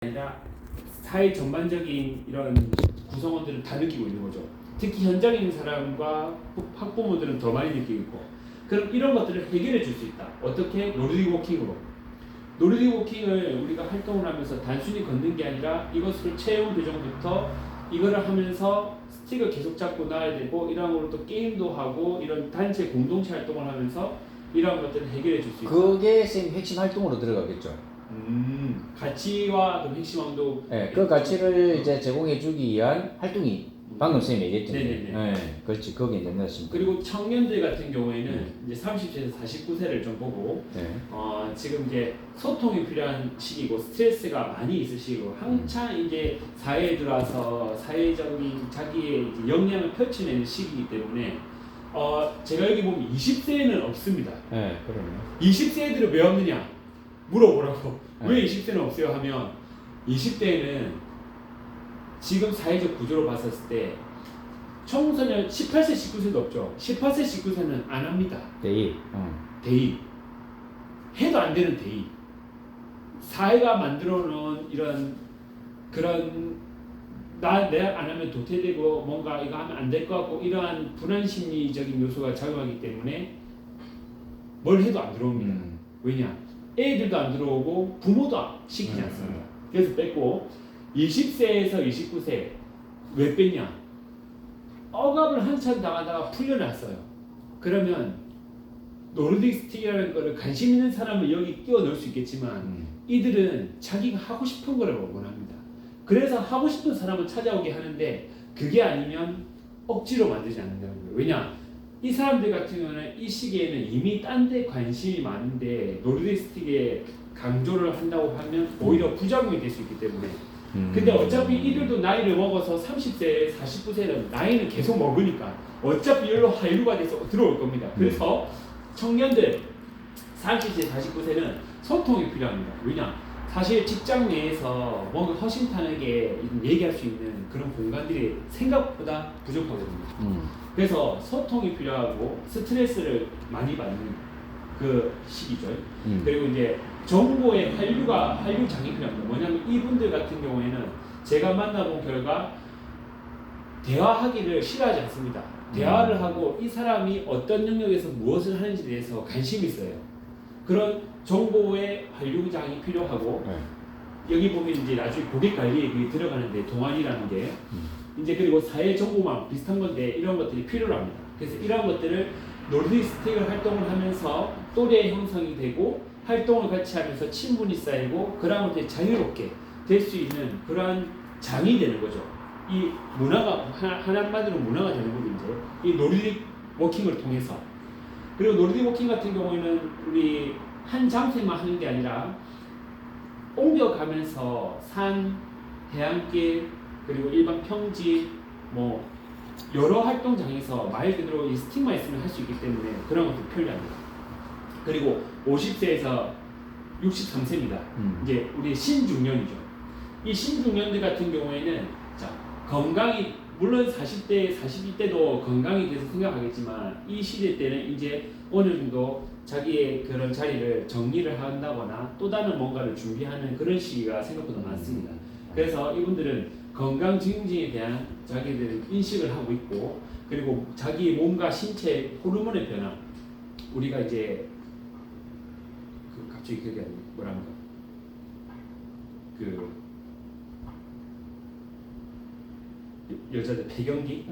아니라 사회 전반적인 이런 구성원들은 다 느끼고 있는 거죠. 특히 현장에 있는 사람과 학부모들은 더 많이 느끼고 있고, 그럼 이런 것들을 해결해 줄 수 있다. 어떻게? 노르딕 워킹으로. 노르딕 워킹을 우리가 활동을 하면서 단순히 걷는 게 아니라 이것을 체형 교정부터 이거를 하면서 스틱을 계속 잡고 나야 되고, 이런 걸로 또 게임도 하고 이런 단체 공동체 활동을 하면서 이런 것들을 해결해 줄 수 있다. 그게 쌤 핵심 활동으로 들어가겠죠. 가치와 그 핵심왕도. 네, 그 가치를 이제 제공해주기 위한 활동이 방금 쌤이 얘기했죠. 네네네. 네, 그렇지. 거기에 된다 싶습니다. 그리고 청년들 같은 경우에는 이제 30세에서 49세를 좀 보고, 네. 지금 이제 소통이 필요한 시기고 스트레스가 많이 있을 시기고 한창 이제 사회에 들어와서 사회적인 자기의 이제 역량을 펼쳐내는 시기이기 때문에 제가 여기 보면 20세에는 없습니다. 네, 그러네요. 20세 애들은 왜 없느냐 물어보라고. 네. 왜 20세는 없어요 하면 20대에는 지금 사회적 구조로 봤었을 때 청소년 18세 19세도 없죠. 18세 19세는 안 합니다. 대입. 대입. 해도 안 되는 대입. 사회가 만들어 놓은 이런 그런 내가 안 하면 도태되고 뭔가 이거 하면 안 될 것 같고 이러한 불안 심리적인 요소가 작용하기 때문에 뭘 해도 안 들어옵니다. 왜냐? 애들도 안 들어오고 부모도 시키지 않습니다. 그래서 뺐고 20세에서 29세 왜 뺐냐? 억압을 한참 당하다가 풀려났어요. 그러면 노르딕 스틱이라는 거를 관심 있는 사람을 여기 끼워 넣을 수 있겠지만 이들은 자기가 하고 싶은 거를 원합니다. 그래서 하고 싶은 사람을 찾아오게 하는데 그게 아니면 억지로 만들지 않는다는 거예요. 왜냐? 이 사람들 같은 경우는 이 시기에는 이미 딴 데 관심이 많은데 노르딕 스틱에 강조를 한다고 하면 오히려 부작용이 될 수 있기 때문에. 근데 어차피 이들도 나이를 먹어서 30세, 49세는 나이는 계속 먹으니까 어차피 여기로 한류가 돼서 들어올 겁니다. 그래서 청년들 30세, 49세는 소통이 필요합니다. 왜냐? 사실 직장 내에서 뭔가 허심탄회하게 얘기할 수 있는 그런 공간들이 생각보다 부족하거든요. 그래서 소통이 필요하고 스트레스를 많이 받는 그 시기죠. 그리고 이제 정보의 한류 장이 필요합니다. 뭐냐면 이분들 같은 경우에는 제가 만나본 결과 대화하기를 싫어하지 않습니다. 대화를 하고 이 사람이 어떤 영역에서 무엇을 하는지에 대해서 관심이 있어요. 그런 정보의 한류장이 필요하고 여기 보면 이제 나중에 고객 관리에 들어가는데 동안이라는 게 이제 그리고 사회 정보망 비슷한 건데 이런 것들이 필요합니다. 그래서 이런 것들을 노르딕 스틱을 활동을 하면서 또래 형성이 되고 활동을 같이 하면서 친분이 쌓이고 그다음부터 자유롭게 될 수 있는 그러한 장이 되는 거죠. 이 문화가 하나만으로 문화가 되는 거죠. 이제 이 노르딕 워킹을 통해서. 그리고 노르딕 워킹 같은 경우에는 우리 한 장소에만 하는 게 아니라 옮겨가면서 산, 해안길 그리고 일반 평지 뭐 여러 활동장에서 말 그대로 이 스틱만 있으면 할 수 있기 때문에 그런 것도 편리합니다. 그리고 50세에서 63세입니다. 이제 우리 신중년이죠. 이 신중년들 같은 경우에는 자, 건강이 물론 40대, 41대도 건강에 대해서 생각하겠지만 이 시대 때는 이제 어느 정도 자기의 그런 자리를 정리를 한다거나 또 다른 뭔가를 준비하는 그런 시기가 생각보다 많습니다. 그래서 이분들은 건강 증진에 대한 자기들은 인식을 하고 있고 그리고 자기 몸과 신체 호르몬의 변화 우리가 이제 갑자기 그게 뭐랍니까 여자들 폐경기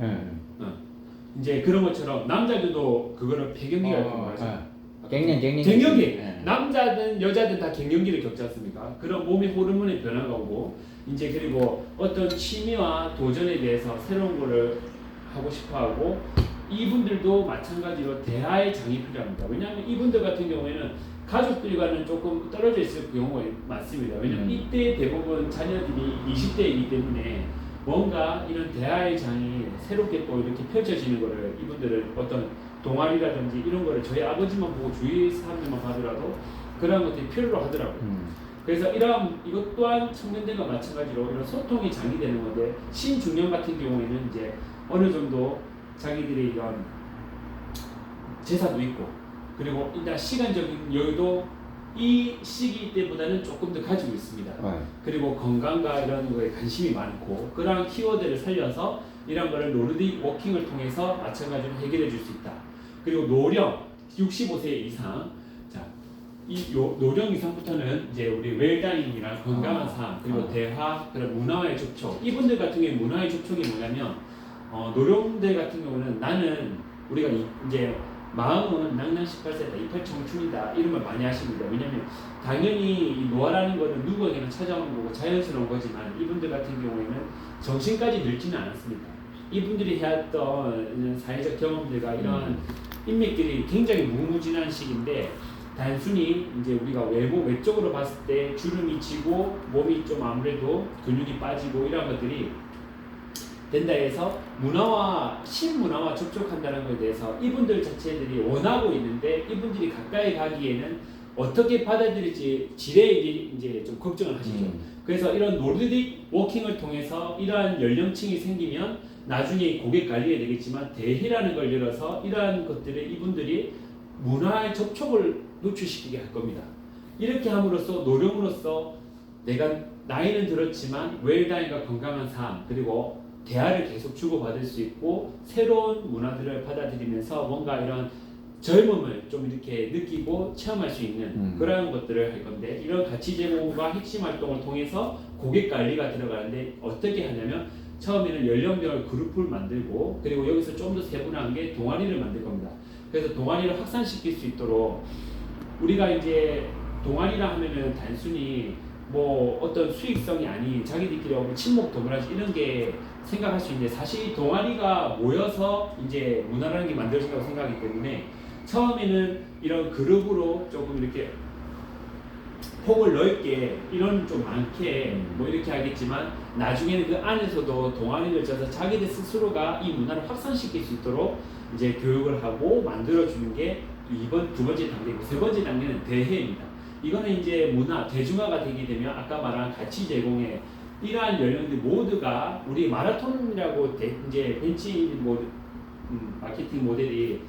이제 그런 것처럼 남자들도 그거를 폐경기라고 말하죠. 갱년기. 남자든 여자든 다 갱년기를 겪지 않습니까? 그런 몸의 호르몬의 변화가 오고 이제 그리고 어떤 취미와 도전에 대해서 새로운 거를 하고 싶어하고 이분들도 마찬가지로 대화의 장이 필요합니다. 왜냐하면 이분들 같은 경우에는 가족들과는 조금 떨어져 있을 경우가 많습니다. 왜냐하면 이때 대부분 자녀들이 20대이기 때문에 뭔가 이런 대화의 장이 새롭게 또 이렇게 펼쳐지는 거를 이분들은 어떤 동아리라든지 이런 거를 저희 아버지만 보고 주위 사람들만 봐더라도 그런 것들이 필요로 하더라고요. 그래서 이것 또한 청년들과 마찬가지로 이런 소통이 장이 되는 건데 신중년 같은 경우에는 이제 어느 정도 자기들의 이런 제사도 있고 그리고 일단 시간적인 여유도 이 시기 때보다는 조금 더 가지고 있습니다. 그리고 건강과 이런 거에 관심이 많고 그러한 키워드를 살려서 이런 거를 노르딕 워킹을 통해서 마찬가지로 해결해 줄 수 있다. 그리고 노령 65세 이상, 자, 이 노령 이상부터는 이제 우리 웰다잉이랑 건강한 삶, 그리고 대화, 그런 문화와의 접촉. 이분들 같은 경우에 문화의 접촉이 뭐냐면 노령들 같은 경우는 나는 우리가 이제 마음은 낭낭 18세다, 28 청춘이다 이런 말 많이 하십니다. 왜냐면 당연히 이 노화라는 거는 누구에게나 찾아오는 거고 자연스러운 거지만 이분들 같은 경우에는 정신까지 늙지는 않았습니다. 이분들이 해왔던 사회적 경험들과 이런 인맥들이 굉장히 무궁무진한 시기인데 단순히 이제 우리가 외적으로 봤을 때 주름이 지고 몸이 좀 아무래도 근육이 빠지고 이런 것들이 된다 해서 문화와 신문화와 접촉한다는 것에 대해서 이분들 자체들이 원하고 있는데 이분들이 가까이 가기에는 어떻게 받아들일지 지레에게 이제 좀 걱정을 하시죠. 그래서 이런 노르딕 워킹을 통해서 이러한 연령층이 생기면 나중에 고객 관리해야 되겠지만 대회라는 걸 열어서 이러한 것들을 이분들이 문화의 접촉을 노출시키게 할 겁니다. 이렇게 함으로써 노령으로서 내가 나이는 들었지만 웰다잉과 건강한 삶 그리고 대화를 계속 주고받을 수 있고 새로운 문화들을 받아들이면서 뭔가 이런 젊음을 좀 이렇게 느끼고 체험할 수 있는 그런 것들을 할 건데 이런 가치 제공과 핵심 활동을 통해서 고객 관리가 들어가는데 어떻게 하냐면 처음에는 연령별 그룹을 만들고 그리고 여기서 좀 더 세분화한 게 동아리를 만들 겁니다. 그래서 동아리를 확산시킬 수 있도록 우리가 이제 동아리라 하면은 단순히 뭐 어떤 수익성이 아닌 자기들끼리 친목 도모라지 이런 게 생각할 수 있는데 사실 동아리가 모여서 이제 문화라는 게 만들어진다고 생각하기 때문에 처음에는 이런 그룹으로 조금 이렇게 폭을 넓게 이런 좀 많게 뭐 이렇게 하겠지만 나중에는 그 안에서도 동아리를 짜서 자기들 스스로가 이 문화를 확산시킬 수 있도록 이제 교육을 하고 만들어주는 게 두 번째 단계고 세 번째 단계는 대회입니다. 이거는 이제 문화 대중화가 되게 되면 아까 말한 가치 제공에 이러한 연령들 모두가 우리 마라톤이라고 이제 벤치 마케팅 모델이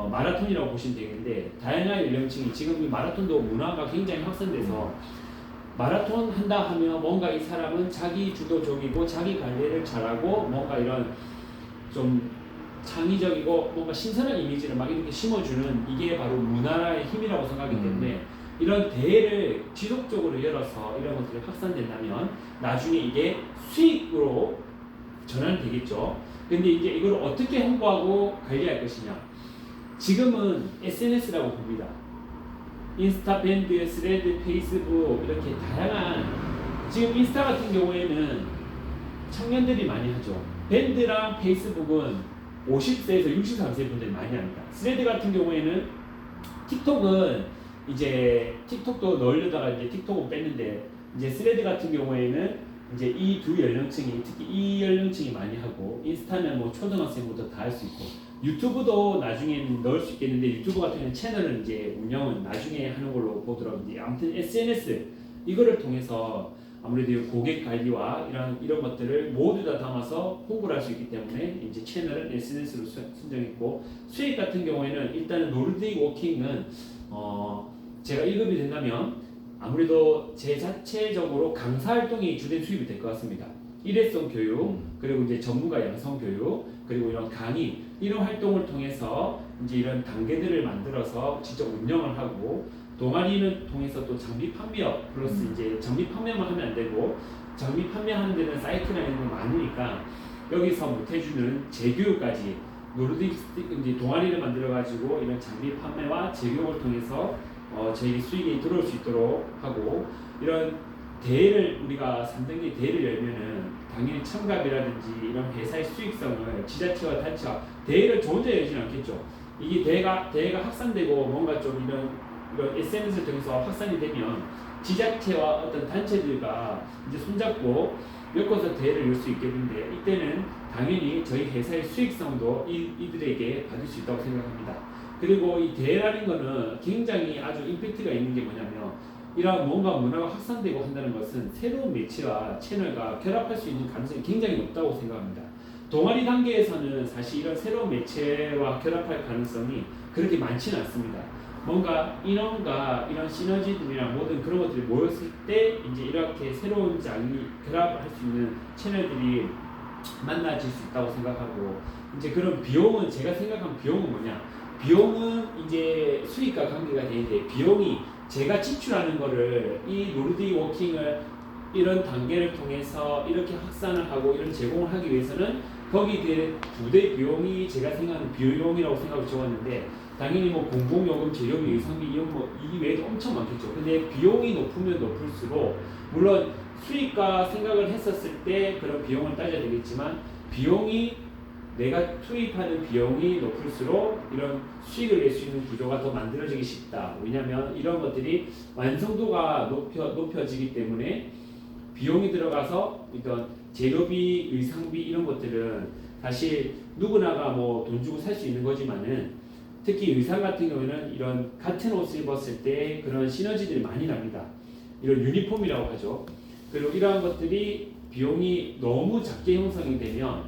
마라톤이라고 보시면 되겠는데 다양한 연령층이 지금 이 마라톤도 문화가 굉장히 확산돼서 마라톤 한다 하면 뭔가 이 사람은 자기 주도적이고 자기 관리를 잘하고 뭔가 이런 좀 창의적이고 뭔가 신선한 이미지를 막 이렇게 심어주는 이게 바로 문화의 힘이라고 생각하기 때문에 이런 대회를 지속적으로 열어서 이런 것들이 확산된다면 나중에 이게 수익으로 전환되겠죠. 근데 이제 이걸 어떻게 홍보하고 관리할 것이냐. 지금은 SNS라고 봅니다. 인스타, 밴드, 스레드, 페이스북 이렇게 다양한 지금 인스타 같은 경우에는 청년들이 많이 하죠. 밴드랑 페이스북은 50세에서 63세 분들이 많이 합니다. 스레드 같은 경우에는 틱톡은 이제 틱톡도 넣으려다가 이제 틱톡은 뺐는데 이제 스레드 같은 경우에는 이제 이 두 연령층이 특히 이 연령층이 많이 하고 인스타는 뭐 초등학생부터 다 할 수 있고 유튜브도 나중에는 넣을 수 있겠는데 유튜브 같은 경우는 채널은 이제 운영은 나중에 하는 걸로 보더라고요. 아무튼 SNS 이거를 통해서 아무래도 고객 관리와 이런 것들을 모두 다 담아서 홍보를 할 수 있기 때문에 이제 채널은 SNS로 선정했고 수익 같은 경우에는 일단은 노르딕 워킹은 제가 1급이 된다면 아무래도 제 자체적으로 강사 활동이 주된 수입이 될 것 같습니다. 일회성 교육 그리고 이제 전문가 양성 교육 그리고 이런 강의 이런 활동을 통해서 이제 이런 단계들을 만들어서 직접 운영을 하고 동아리를 통해서 또 장비 판매업 플러스 이제 장비 판매만 하면 안 되고 장비 판매하는 데는 사이트나 이런 거 많으니까 여기서 못 해주는 재교육까지 노르딕 이제 동아리를 만들어 가지고 이런 장비 판매와 재교육을 통해서 저희 수익이 들어올 수 있도록 하고 이런 대회를 우리가 3단계 대회를 열면은 당연히 참가비라든지 이런 회사의 수익성을 지자체와 단체와 대회를 저 혼자 열지는 않겠죠. 이게 대회가 확산되고 뭔가 좀 이런 SNS를 통해서 확산이 되면 지자체와 어떤 단체들과 이제 손잡고 엮어서 대회를 열 수 있겠는데 이때는 당연히 저희 회사의 수익성도 이들에게 받을 수 있다고 생각합니다. 그리고 이 대회라는 거는 굉장히 아주 임팩트가 있는 게 뭐냐면 이런 뭔가 문화가 확산되고 한다는 것은 새로운 매체와 채널과 결합할 수 있는 가능성이 굉장히 높다고 생각합니다. 동아리 단계에서는 사실 이런 새로운 매체와 결합할 가능성이 그렇게 많지는 않습니다. 뭔가 인원과 이런 시너지들이랑 모든 그런 것들이 모였을 때 이제 이렇게 새로운 장이 결합할 수 있는 채널들이 만나질 수 있다고 생각하고 이제 그런 비용은 제가 생각한 비용은 뭐냐 비용은 이제 수익과 관계가 되는데 비용이 제가 지출하는 거를 이 노르딕 워킹을 이런 단계를 통해서 이렇게 확산을 하고 이런 제공을 하기 위해서는 거기에 대한 부대 비용이 제가 생각하는 비용이라고 생각을 적었는데 당연히 뭐 공공요금, 재료비, 의상비 이런 이 외에도 엄청 많겠죠. 근데 비용이 높으면 높을수록 물론 수익과 생각을 했었을 때 그런 비용을 따져야 되겠지만 비용이 내가 투입하는 비용이 높을수록 이런 수익을 낼 수 있는 구조가 더 만들어지기 쉽다. 왜냐하면 이런 것들이 완성도가 높여지기 때문에 비용이 들어가서 이런 재료비, 의상비 이런 것들은 사실 누구나가 뭐 돈 주고 살 수 있는 거지만은 특히 의상 같은 경우에는 이런 같은 옷을 입었을 때 그런 시너지들이 많이 납니다. 이런 유니폼이라고 하죠. 그리고 이러한 것들이 비용이 너무 작게 형성이 되면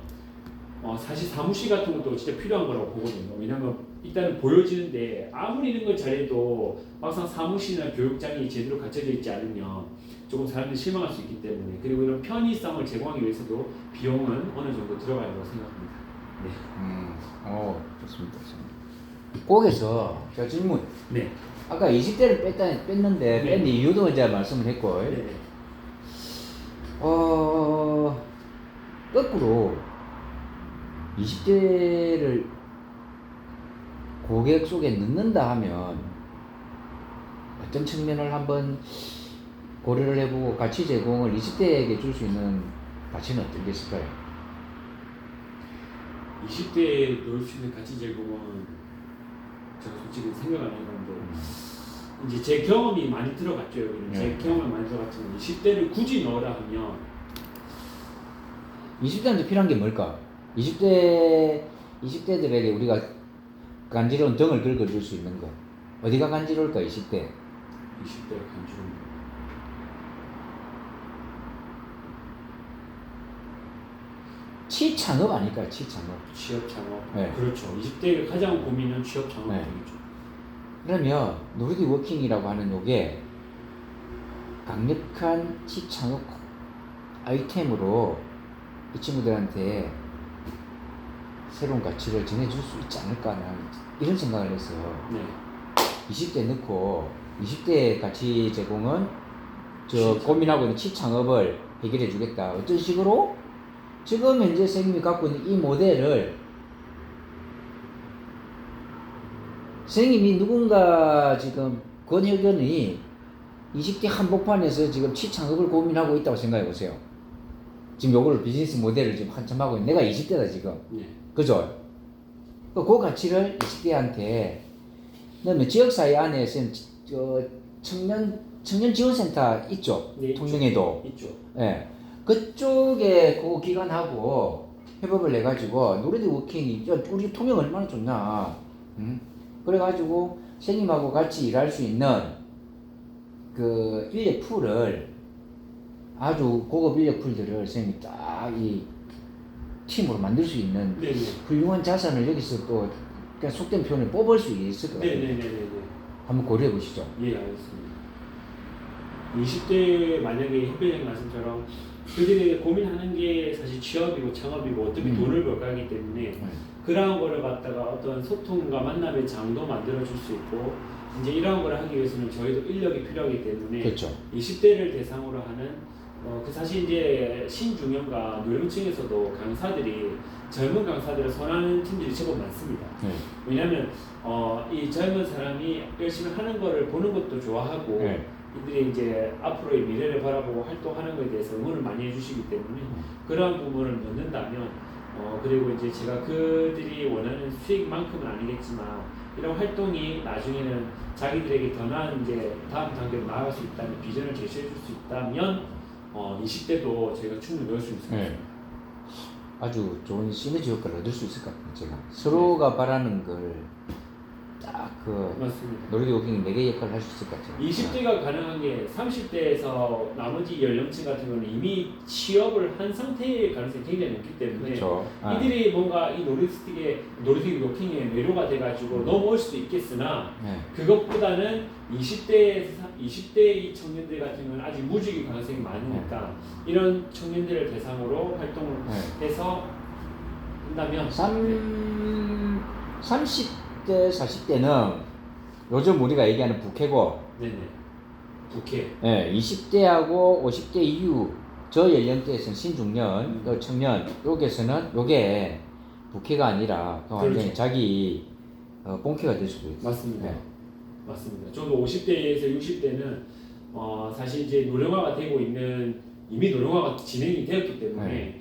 사실 사무실 같은 것도 진짜 필요한 거라고 보거든요. 왜냐하면 일단은 보여지는데 아무리 이런 걸 잘해도 막상 사무실이나 교육장이 제대로 갖춰져 있지 않으면 조금 사람들이 실망할 수 있기 때문에 그리고 이런 편의성을 제공하기 위해서도 비용은 어느 정도 들어가야라고 생각합니다. 네. 좋습니다. 꼭에서 제가 질문. 네. 아까 20대를 뺐는데 뺀 이유도 이제 말씀을 했고. 네. 거꾸로 20대를 고객 속에 넣는다 하면 어떤 측면을 한번 고려를 해보고 가치 제공을 20대에게 줄 수 있는 가치는 어떤 게 있을까요? 20대에 넣을 수 있는 가치 제공은 제가 솔직히 생각 안 해봤는데 이제 제 경험이 많이 들어갔죠. 여기는. 제 경험이 많이 들어갔지만 20대를 굳이 넣으라 하면 20대한테 필요한 게 뭘까? 20대들에게 우리가 간지러운 등을 긁어줄 수 있는 거 어디가 간지러울까? 20대 20대가 간지러운 거 취창업 아닐까요? 취창업. 취업 창업. 네. 그렇죠. 20대의 가장 고민은 취업 창업이죠. 그러면 노르딕 워킹이라고 하는 요게 강력한 취창업 아이템으로 이 친구들한테 새로운 가치를 전해줄 수 있지 않을까 하는 이런 생각을 했어요. 네. 20대 넣고 20대 가치 제공은 고민하고 있는 취창업을 해결해 주겠다. 어떤 식으로? 지금 현재 선생님이 갖고 있는 이 모델을 선생님이 누군가 지금 권혁연이 20대 한복판에서 지금 취창업을 고민하고 있다고 생각해 보세요. 지금 요거를 비즈니스 모델을 지금 한참 하고 있는 내가 20대다 지금. 네. 그죠? 그 가치를 20대한테 그다음에 지역사회 안에서 청년 지원센터 있죠? 네, 통영에도. 있죠. 예. 그쪽에 그 기관하고 협업을 해가지고 노르딕 워킹이 우리 통영 얼마나 좋냐. 그래가지고 선생님하고 같이 일할 수 있는 그 인력 풀을 아주 고급 인력 풀들을 선생님이 딱 이 팀으로 만들 수 있는 네네. 훌륭한 자산을 여기서 또 그냥 속된 표현을 뽑을 수 있을 것 같아요. 네네네네. 한번 고려해 보시죠. 예, 알겠습니다. 20대 만약에 햇볕님 말씀처럼 그들이 고민하는 게 사실 취업이고 창업이고 어떻게 돈을 벌까 하기 때문에 그러한 거를 갖다가 어떤 소통과 만남의 장도 만들어줄 수 있고 이제 이러한 걸 하기 위해서는 저희도 인력이 필요하기 때문에 그렇죠. 20대를 대상으로 하는 그 사실 이제 신중년과 노령층에서도 강사들이 젊은 강사들을 선호하는 팀들이 제법 많습니다. 왜냐하면 이 젊은 사람이 열심히 하는 거를 보는 것도 좋아하고 이들이 이제 앞으로의 미래를 바라보고 활동하는 것에 대해서 응원을 많이 해주시기 때문에 그러한 부분을 넣는다면 그리고 이제 제가 그들이 원하는 수익만큼은 아니겠지만 이런 활동이 나중에는 자기들에게 더 나은 이제 다음 단계로 나아갈 수 있다는 비전을 제시해 줄 수 있다면 20대도 저희가 충분히 넣을 수 있을 것 같습니다. 아주 좋은 시너지 효과를 얻을 수 있을 것 같아요. 제가 서로가 바라는 걸 딱그 맞습니다. 노르딕 워킹이 4개 역할을 할 수 있을 것 같아요. 20대가 가능한 게 30대에서 나머지 연령층 같은 경우는 이미 취업을 한 상태의 가능성이 굉장히 높기 때문에 그렇죠. 이들이 뭔가 이 노르딕 워킹의 매료가 돼가지고 넘어올 수도 있겠으나 네. 그것보다는 20대 이 청년들 같은 경우는 아직 무직의 가능성이 많으니까 이런 청년들을 대상으로 활동을 네. 해서 한다면 30대, 40대는 요즘 우리가 얘기하는 부캐고, 네네 부캐 예, 20대하고 50대 이후 저 연령대에서는 신중년, 또 청년, 여기에서는 요게 부캐가 아니라 완전히 그렇죠. 자기 본캐가 될 수도 있어요. 맞습니다. 네. 맞습니다. 저도 50대에서 60대는 사실 이제 노령화가 되고 있는 이미 노령화가 진행이 되었기 때문에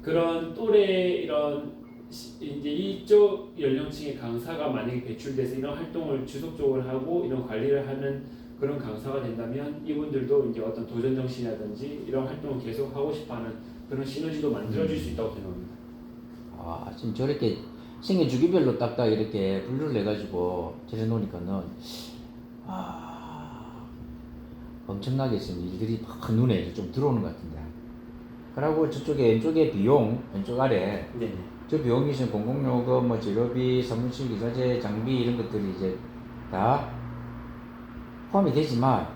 그런 또래 이런 이제 이쪽 연령층의 강사가 만약에 배출돼서 이런 활동을 지속적으로 하고 이런 관리를 하는 그런 강사가 된다면 이분들도 이제 어떤 도전 정신이라든지 이런 활동을 계속 하고 싶어하는 그런 시너지도 만들어질 수 있다고 생각합니다. 아, 지금 저렇게 생애 주기별로 딱딱 이렇게 분류를 해가지고 저래놓으니까는 엄청나게 지금 일들이 막 눈에 좀 들어오는 것 같은데. 그리고 저쪽에 왼쪽에 비용, 왼쪽 아래 네. 저 비용이 지금 공공요금, 뭐 재료비, 사무실 기사재, 장비 이런 것들이 이제 다 포함이 되지만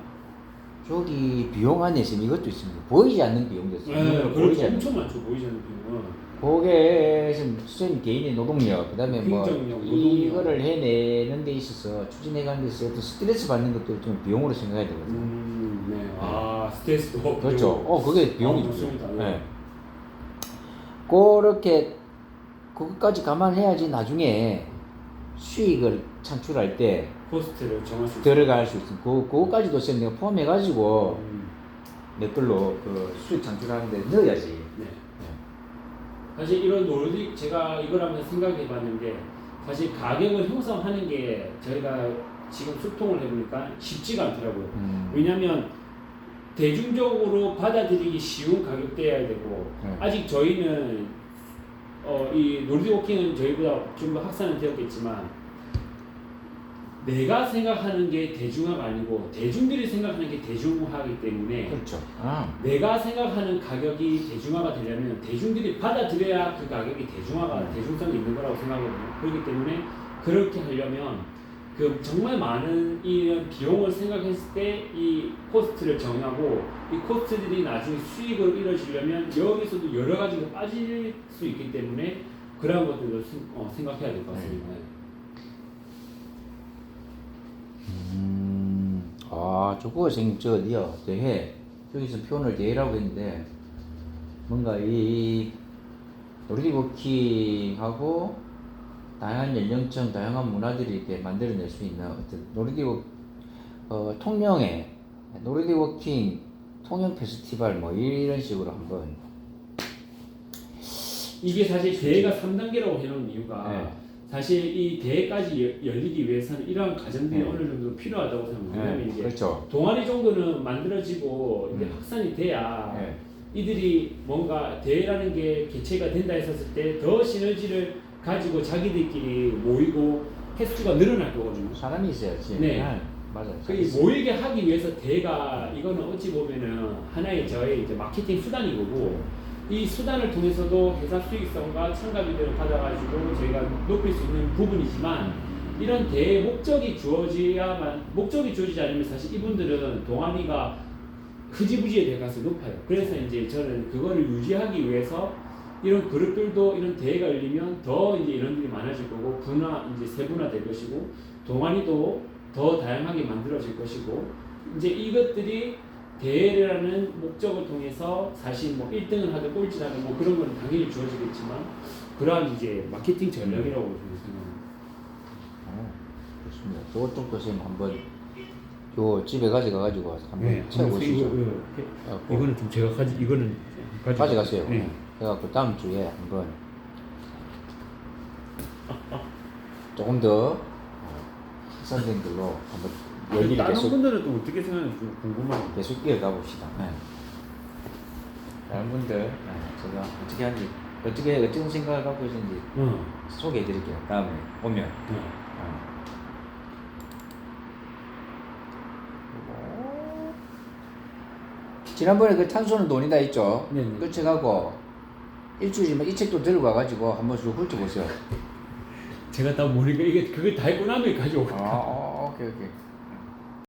저기 비용 안에 지금 이것도 있습니다. 보이지 않는 비용도 있어요. 네, 그렇죠. 엄청 많죠. 보이지 않는 비용은. 그게 지금 선생님 개인의 노동력, 그다음에 뭐 행정력, 노동력. 이거를 해내는 데 있어서 추진해가는 데 있어서 어떤 스트레스 받는 것도 좀 비용으로 생각해야 되거든요. 네. 스트레스도 그렇죠. 그게 비용이죠. 좋습니다. 네. 그렇게 그것까지 감안해야지 나중에 수익을 창출할 때 코스트를 정할 수 있어요. 들어갈 수 있습니다. 그거까지도 지금 내가 포함해가지고 내 걸로 그 수익 창출하는데 넣어야지. 네. 사실 이런 노르딕 제가 이걸 하면서 생각해봤는데 사실 가격을 형성하는 게 저희가 지금 소통을 해보니까 쉽지가 않더라고요. 왜냐하면 대중적으로 받아들이기 쉬운 가격대여야 되고 아직 저희는 이 노르딕 워킹은 저희보다 좀 더 확산은 되었겠지만 내가 생각하는 게 대중화가 아니고 대중들이 생각하는 게 대중화이기 때문에 그렇죠. 내가 생각하는 가격이 대중화가 되려면 대중들이 받아들여야 그 가격이 대중성이 있는 거라고 생각하거든요. 그렇기 때문에 그렇게 하려면 그 정말 많은 이런 비용을 생각했을 때 이 코스트를 정하고 이 코스트들이 나중에 수익으로 이루어지려면 여기서도 여러 가지가 빠질 수 있기 때문에 그런 것들도 생각해야 될 것 같습니다. 저거 선생님 저 어디요? 대회 여기서 표현을 대회라고 했는데 뭔가 이 노르딕 워킹하고 다양한 연령층, 다양한 문화들이 이렇게 만들어낼 수 있는 어떤 노르딕 통영의 노르딕 워킹 통영 페스티벌 뭐 이런 식으로 한번 이게 사실 대회가 3단계라고 해놓은 이유가 사실 이 대회까지 열리기 위해서는 이러한 과정들이 어느 정도 필요하다고 생각합니다. 왜냐면 이제 그렇죠. 동아리 정도는 만들어지고 이제 확산이 돼야 이들이 뭔가 대회라는 게 개최가 된다 했었을 때 더 시너지를 가지고 자기들끼리 모이고 횟수가 늘어날 거거든요. 사람이 있어야지. 네. 맞아요. 그 모이게 하기 위해서 대회가 이거는 어찌 보면은 하나의 저의 이제 마케팅 수단이 거고 이 수단을 통해서도 회사 수익성과 참가비들을 받아가지고 저희가 높일 수 있는 부분이지만 이런 대회 목적이 주어지지 않으면 사실 이분들은 동아리가 흐지부지에 될 가능성이 높아요. 그래서 이제 저는 그거를 유지하기 위해서 이런 그룹들도 이런 대회가 열리면 더 이제 인원들이 많아질 거고 이제 세분화될 것이고 동아리도 더 다양하게 만들어질 것이고 이제 이것들이 대회라는 목적을 통해서 사실 뭐 1등을 하든 꼴찌를 하든 뭐 그런 건 당연히 주어지겠지만 그러한 이제 마케팅 전략이라고 생각합니다. 좋습니다. 저쪽도 선생님 한번 요 집에 가져가가지고 한번 채워보시죠. 이거는 좀 제가 이거는 가져가세요. 네. 그래갖고 다음 주에 한번 조금 더 선생들로 한번 얘기를 다른 계속 분들은 또 어떻게 생각하는지 궁금하고 계속 이어가 봅시다. 다른 분들 제가 어떻게 하는지 어떤 생각을 갖고 있는지 소개해드릴게요. 다음에 오면. 지난번에 그 탄소는 돈이다 했죠. 네네. 끝쳐가고 일주일이면 이 책도 들고 와가지고 한번 쭉 훑어보세요. 제가 다 모르니까 이게 그걸 다 읽고 나면 가져오고. 오케이.